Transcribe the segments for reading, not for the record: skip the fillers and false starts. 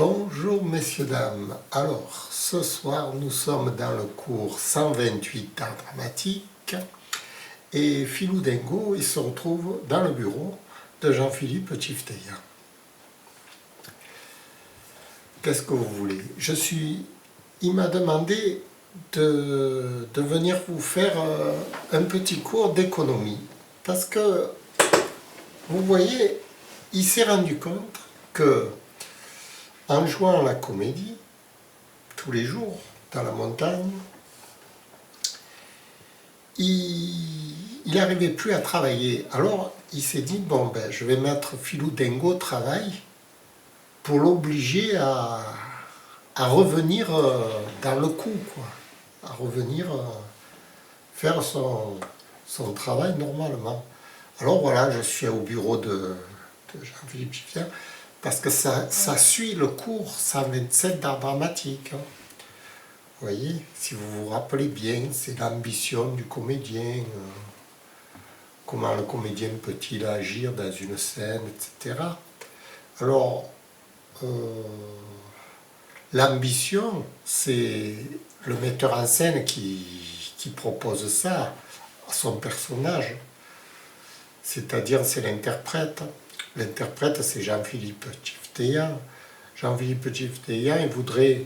Bonjour messieurs, dames. Alors, ce soir, nous sommes dans le cours 128 d'art dramatique et Philou Dingo, il se retrouve dans le bureau de Jean-Philippe Tchifteya. Qu'est-ce que vous voulez? Il m'a demandé de venir vous faire un petit cours d'économie parce que, vous voyez, il s'est rendu compte que en jouant à la comédie, tous les jours, dans la montagne, il n'arrivait plus à travailler. Alors, il s'est dit, bon, ben, je vais mettre Philou Dingo au travail pour l'obliger à revenir dans le coup, quoi. À revenir faire son travail normalement. Alors voilà, je suis au bureau de Jean-Philippe Tchifteya, parce que ça suit le cours 127 d'art dramatique. Vous voyez, si vous vous rappelez bien, c'est l'ambition du comédien, comment le comédien peut-il agir dans une scène, etc. Alors, l'ambition, c'est le metteur en scène qui propose ça à son personnage, c'est-à-dire c'est l'interprète. L'interprète, c'est Jean-Philippe Tchifteya. Jean-Philippe Tchifteya, il voudrait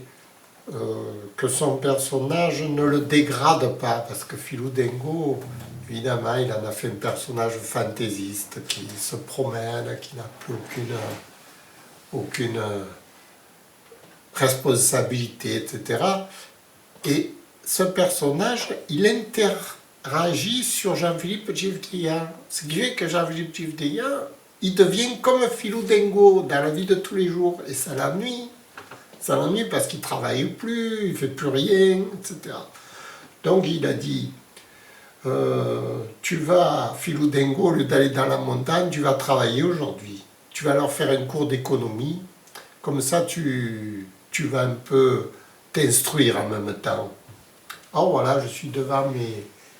que son personnage ne le dégrade pas, parce que Philou Dingo, évidemment, il en a fait un personnage fantaisiste, qui se promène, qui n'a plus aucune responsabilité, etc. Et ce personnage, il interagit sur Jean-Philippe Tchifteya. Ce qui fait que Jean-Philippe Tchifteya, il devient comme Philou Dingo dans la vie de tous les jours. Et ça l'ennuie. Ça l'ennuie parce qu'il ne travaille plus, il ne fait plus rien, etc. Donc il a dit, tu vas, Philou Dingo, au lieu d'aller dans la montagne, tu vas travailler aujourd'hui. Tu vas leur faire un cours d'économie. Comme ça, tu vas un peu t'instruire en même temps. Alors voilà, je suis devant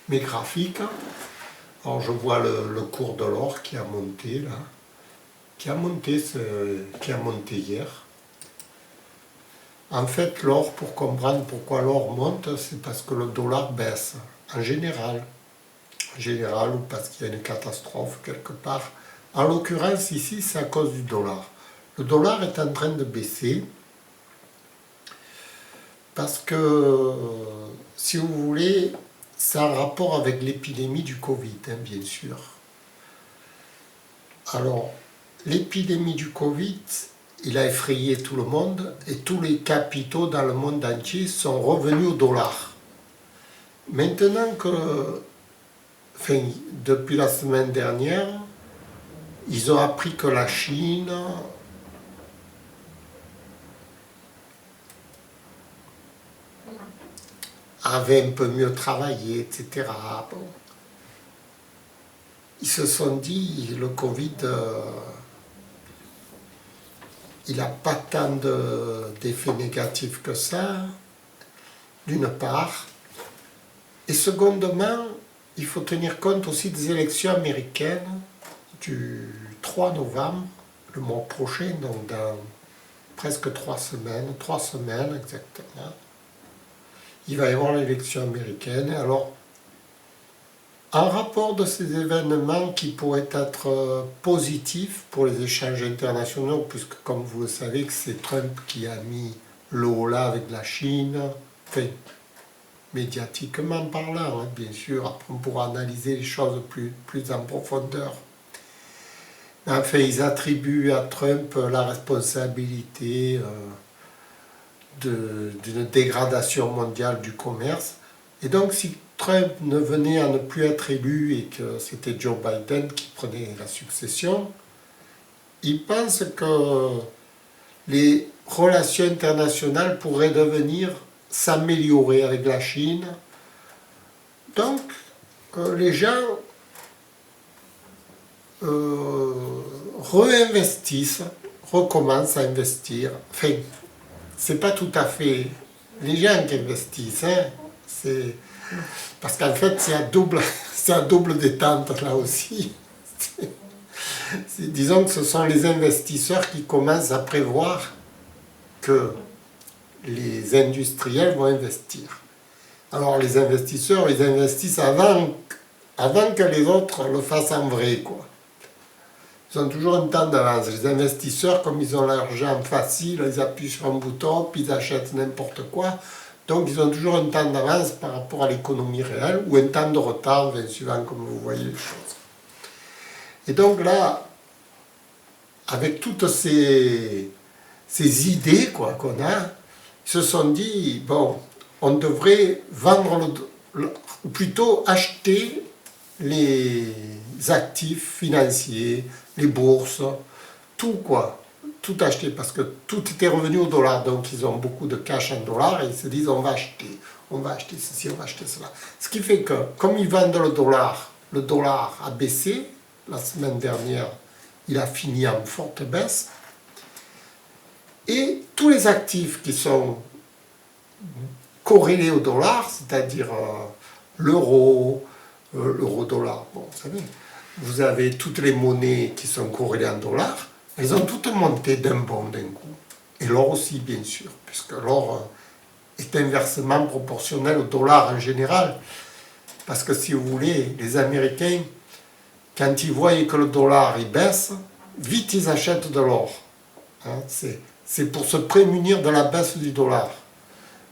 mes graphiques. Alors je vois le cours de l'or qui a monté là, qui a monté hier. En fait, l'or, pour comprendre pourquoi l'or monte, c'est parce que le dollar baisse, en général. En général, ou parce qu'il y a une catastrophe quelque part. En l'occurrence, ici, c'est à cause du dollar. Le dollar est en train de baisser parce que, si vous voulez, c'est en rapport avec l'épidémie du Covid, hein, bien sûr. Alors, l'épidémie du Covid, il a effrayé tout le monde et tous les capitaux dans le monde entier sont revenus au dollar. Maintenant que, enfin, depuis la semaine dernière, ils ont appris que la Chine avait un peu mieux travaillé, etc. Bon. Ils se sont dit, le Covid, il n'a pas tant d'effets négatifs que ça, d'une part. Et secondement, il faut tenir compte aussi des élections américaines du 3 novembre, le mois prochain, donc dans presque 3 semaines exactement. Il va y avoir l'élection américaine. Alors, en rapport de ces événements qui pourraient être positifs pour les échanges internationaux, puisque comme vous le savez, c'est Trump qui a mis le holà avec la Chine, enfin, médiatiquement parlant, hein, bien sûr, après on pourra analyser les choses plus en profondeur. Enfin, ils attribuent à Trump la responsabilité d'une dégradation mondiale du commerce. Et donc, si Trump ne venait à ne plus être élu et que c'était Joe Biden qui prenait la succession, ils pensent que les relations internationales pourraient s'améliorer avec la Chine. Donc, les gens réinvestissent, recommencent à investir. Enfin, c'est pas tout à fait les gens qui investissent, hein. C'est parce qu'en fait c'est à double détente là aussi. Disons que ce sont les investisseurs qui commencent à prévoir que les industriels vont investir. Alors les investisseurs, ils investissent avant que les autres le fassent en vrai, quoi. Ils ont toujours un temps d'avance. Les investisseurs, comme ils ont l'argent facile, ils appuient sur un bouton, puis ils achètent n'importe quoi. Donc ils ont toujours un temps d'avance par rapport à l'économie réelle, ou un temps de retard, suivant comme vous voyez les choses. Et donc là, avec toutes ces idées qu'on a, ils se sont dit, bon, on devrait vendre, ou plutôt acheter les actifs financiers, les bourses, tout quoi, tout acheter, parce que tout était revenu au dollar, donc ils ont beaucoup de cash en dollars, et ils se disent on va acheter ceci, on va acheter cela. Ce qui fait que, comme ils vendent le dollar a baissé, la semaine dernière, il a fini en forte baisse, et tous les actifs qui sont corrélés au dollar, c'est-à-dire l'euro, l'euro-dollar, bon, vous savez, vous avez toutes les monnaies qui sont corrélées en dollars, elles ont toutes monté d'un bond d'un coup. Et l'or aussi, bien sûr, puisque l'or est inversement proportionnel au dollar en général. Parce que si vous voulez, les Américains, quand ils voient que le dollar il baisse, vite ils achètent de l'or. Hein, c'est pour se prémunir de la baisse du dollar.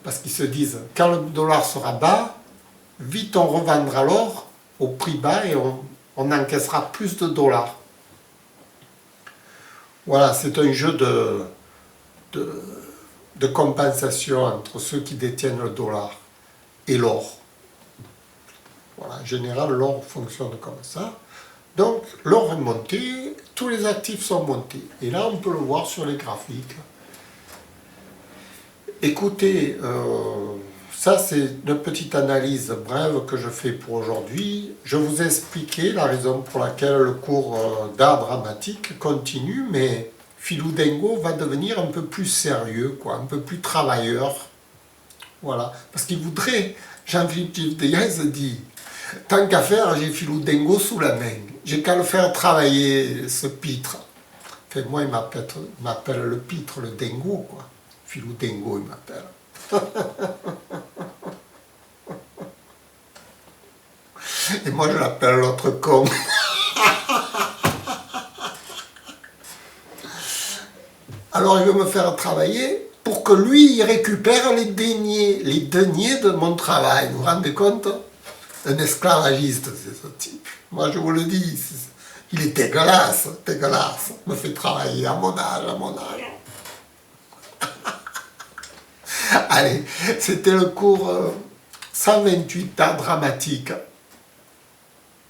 Parce qu'ils se disent, quand le dollar sera bas, vite on revendra l'or au prix bas et on encaissera plus de dollars. Voilà, c'est un jeu de compensation entre ceux qui détiennent le dollar et l'or. Voilà, en général, l'or fonctionne comme ça. Donc, l'or est monté, tous les actifs sont montés. Et là, on peut le voir sur les graphiques. Écoutez, ça c'est une petite analyse brève que je fais pour aujourd'hui. Je vous ai expliqué la raison pour laquelle le cours d'art dramatique continue, mais Philou Dengo va devenir un peu plus sérieux, quoi, un peu plus travailleur. Voilà, parce qu'il voudrait, Jean-Philippe Deyaz dit, tant qu'à faire, j'ai Philou Dengo sous la main. J'ai qu'à le faire travailler, ce pitre. Enfin, moi, il m'appelle le pitre, le Dengo, quoi. Philou Dengo, il m'appelle. Et moi, je l'appelle l'autre con. Alors, il veut me faire travailler pour que lui, il récupère les deniers de mon travail. Vous vous rendez compte? Un esclavagiste, c'est ce type. Moi, je vous le dis, il est dégueulasse, dégueulasse. Il me fait travailler à mon âge. Allez, c'était le cours 128 art dramatique.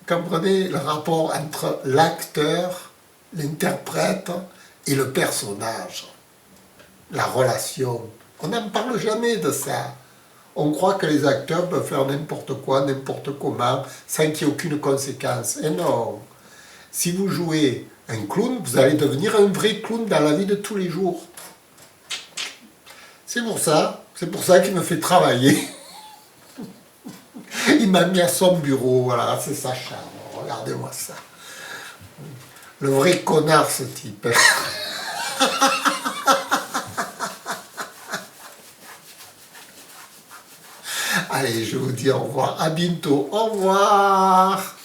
Comprenez le rapport entre l'acteur, l'interprète et le personnage. La relation. On n'en parle jamais de ça. On croit que les acteurs peuvent faire n'importe quoi, n'importe comment, sans qu'il n'y ait aucune conséquence. Et non. Si vous jouez un clown, vous allez devenir un vrai clown dans la vie de tous les jours. C'est pour ça qu'il me fait travailler. Il m'a mis à son bureau, voilà, c'est sa chambre, regardez-moi ça. Le vrai connard, ce type. Allez, je vous dis au revoir, à bientôt, au revoir.